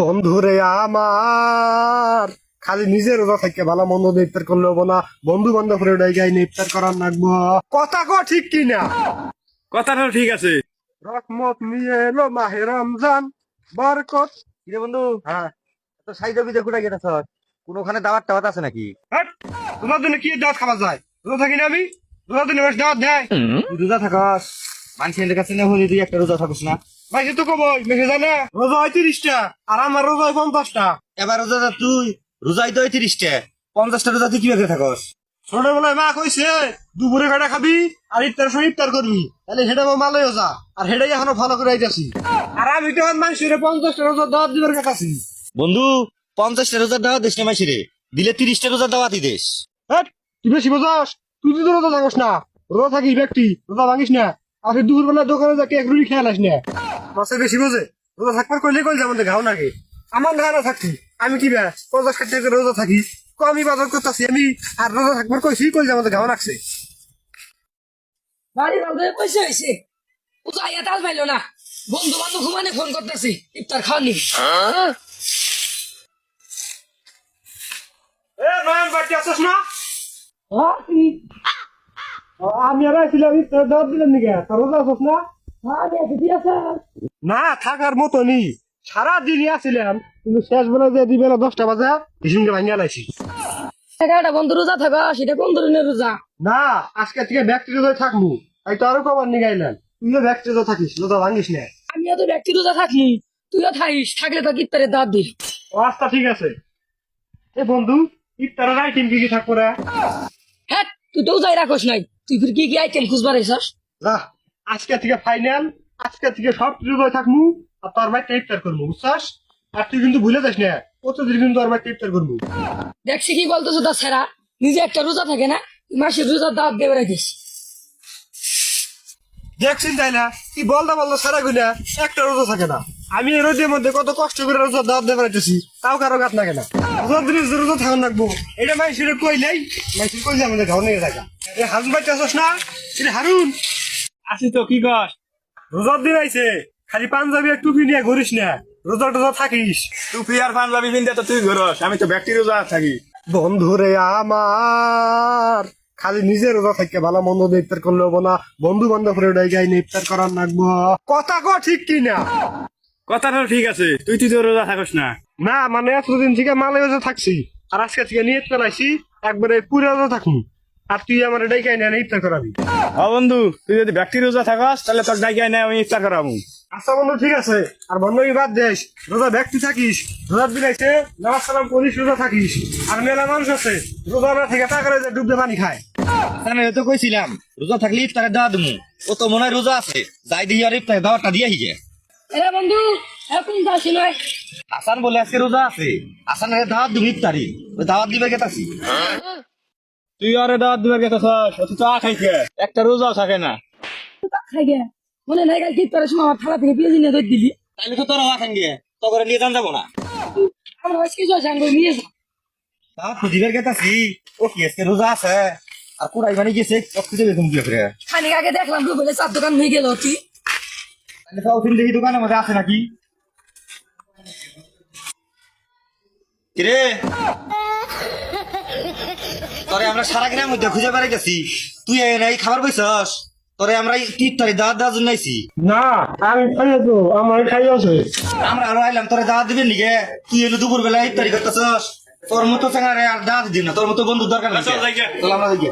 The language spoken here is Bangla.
বন্ধুরে আমার খালি নিজের রোজা থেকে ভালো মন্দ ইফতার করলে হবো না, বন্ধু বান্ধবের ডাইগাই ইফতার করার লাগবো। কথা কো ঠিক কিনা? কথাটা ঠিক আছে। রহমত নিয়ে এলো মাহে রমজান, বরকত। কিরে বন্ধু, হ্যাঁ, তো সাইডে বিদে কোথায় গেছে স্যার? কোনখানে দাওয়াত টাওয়াত আছে নাকি? হাট, রোজার দিনে কি দাওয়াত খাওয়া যায়? রোজা থাকি না আমি? রোজার দিনে বেশ দাওয়াত দেয়। তুই রোজা থাকস, মানুষের কাছে না হলে তুই একটা রোজা থাকস না। ভাই সে তো কবই মেসে জানে রোজা হয় 30টা আর আমার রোজা হয় 50টা। এবার রোজা তুই রোজাই তো 30টা, 50টা রোজা তুই কিভাবে থাকস? ছোটবেলায় মা কইছে দুপুরে কয়টা খাবি আর ইফতার সময় ইফতার করবি, তাহলে সেটা আমার মালয় যা, আর সেটাই এখনো ফলো করে আইতাছি। আর আমি তো এখন মানুষের 50টা রোজা দাওয়াত দিবার কথা আছি। বন্ধু, 50টা রোজার দাওয়াত দিস না মাইসিরে, দিলে 30টা রোজার দাওয়াতই দেশ। হ্যাঁ, তুই বেশি বোঝাস। তুই তো রোজা থাকস না, রোজা থাকিস ব্যক্তি, রোজা ভাঙিস না। আর সেই দুপুর বেলা দোকানে যাকে এক রুটি খেয়াল আস না। মাসে বেশি বোঝে, রোজা থাকবার কইলে কইলে আমাদের ঘাও নাকি? আমার না না থাকি আমি কি ব্যাস 50-60 টাকা রোজা থাকি, আমি বাজার করতেছি আমি, আর রোজা থাকবার কইছি কইলে আমাদের ঘাও রাখছে। বাড়ি বান্ধবে পয়সা হয়েছে কোথায় আইয়া তাল পাইলো না, বন্ধু বান্ধব ঘুমানে ফোন করতেছি ইফতার খাওয়ানি। এ নয়ন বাড়ি আসছ না? আমি আর আইছিলাম ইফতার দাওয়াত দিলাম নিকে, তোর রোজা আসছ না? না থাকার মতো নি, সারাদিনই আসছিলাম, কিন্তু শেষ বেলা যে দিবেলা 10টা বাজে হিসুমকে ভাঙিয়া লাইছি। একটা বন্ধু রোজা থাকা সেটা কোন ধরনের রোজা? না আজকে থেকে ব্যক্তি রোজায় থাকবো, আমি তো আরো কবার নিয়ে গাইলাম। তুইও ব্যক্তি রোজা থাকিস, রোজা ভাঙিস না। আমিও তো ব্যক্তি রোজা থাকি, তুইও থাকিস, থাকলে তো ইফতারের দাঁত দিস। ও আচ্ছা ঠিক আছে। এ বন্ধু, ইফতারের আইটেম কি কি থাকবো রে? হ্যাঁ, তুই তো যাই রাখোস নাই, তুই ফির কি কি আইটেম খুঁজবার এসস? যা, আজকে থেকে ফাইনাল, আজকে থেকে সব রোজায় থাকবো, আর তোর বাড়িতে ইফতার করবো, বুঝছাস? আর তুই কিন্তু ভুলে যাস না, প্রতিদিন কিন্তু তোর বাড়িতে ইফতার করবো। দেখছি কি বলতেছো তা সেরা, নিজে একটা রোজা থাকে না, তুই মাসের রোজার দাঁত দেবে রাখিস। দেখছেন তাই না, কি বলতে সারা গুনা একটা রোজা থাকে না। আমি এই রোদের মধ্যে কত কষ্ট করে রোজা দাওয়াত দিয়ে বেড়াইতেছি, তাও কারো গাত লাগে না। রোজার দিনে যে রোজা থাকুন রাখবো, এটা মাইসিরে কইলেই মাইসির কইলে আমাদের ঘাও নিয়ে থাকা। এ হারুন বাচ্চা আসস না? এটা হারুন আসি তো, কি কর? রোজার দিন আইছে, খালি পাঞ্জাবি আর টুপি নিয়ে ঘুরিস না, রোজা টোজা থাকিস। টুপি আর পাঞ্জাবি পিনতে তো তুই ঘরস, আমি তো ব্যক্তি রোজা থাকি। বন্ধুরে আমার খালি নিজের রোজা থেকে ভালো মন্দ ইফতার করলে হবো না, বন্ধু বান্ধবের ডাইগাই ইফতার করার লাগবো। কথা কো ঠিক কিনা? কথাটা ঠিক আছে। তুই তো রোজা থাকস না। না মানে এতদিন থেকে মালয়েশিয়া থাকছি, আর আজকে থেকে নিয়ত পেলাইছি একবারে পুরো রোজা থাকুন, আর তুই আমার ডাইগাই না ইফতার করাবি। ও বন্ধু, তুই যদি ব্যক্তি রোজা থাকস তাহলে তোর ডাইকে না আমি ইফতার করাবো। আচ্ছা বন্ধু ঠিক আছে, আর বন্ধুকে বাদ দেশ, রোজা ব্যক্তি থাকিস, রোজার দিন আইছে নামাজ সালাম করিস, রোজা থাকিস। আর মেলা মানুষ আছে রোজা না থেকে টাকা যে ডুবতে পানি খায়। আমি তো কইছিলাম রোজা থাকলে ইফতারের দাওয়াত দিমু, ও তো মনে হয় রোজা আছে, যাই দিই আর ইফতারের দাওয়াতটা দিয়ে হিজে। এরা বন্ধু এখন যাচ্ছি নয়, হাসান বলে আজকে রোজা আছে, হাসানের দাওয়াত দিমু ইফতারি, ওই দাওয়াত দিবে গেতাছি। তুই আরে দাওয়াত দিবার গেছস, তুই তো খাইছে একটা রোজাও থাকে না। খাই গে মনে নাই কাল ইফতারের সময় আমার থালা থেকে পেঁয়াজি নিয়ে দিলি, তাহলে তো তোরা হাসান গিয়ে তো করে নিয়ে যান যাবো না। আমরা আজকে যাই সাঙ্গ নিয়ে যা। দাওয়াত খুঁজিবার গেতাছি, ও কি আজকে রোজা আছে, আর কুড়াই বানি গেছে খুঁজে বেতন দিয়ে করে। খানিক আগে দেখলাম বলে চার দোকান হয়ে গেল কি। তাহলে সব দিন দেখি দোকানের মধ্যে আছে নাকি। কিরে, তোরে আমরা সারা গ্রামের মধ্যে খুঁজে বেড়ে গেছি, তুই এই খাবার পাইছস? তোরে আমরা ইফতারি দাওয়াত দেওয়ার জন্য আইছি। না আমি খাইয়া তো, আমার খাই আছে। আমরা আরো আইলাম তোরে দাওয়াত দিবেন নিকে, তুই এলো দুপুর বেলা ইফতারি করতেছস। তোর মতো চাঙারে আর দাওয়াত দিন না, তোর মতো বন্ধু দরকার নাই। চল যাই গে। চল আমরা যাই গে।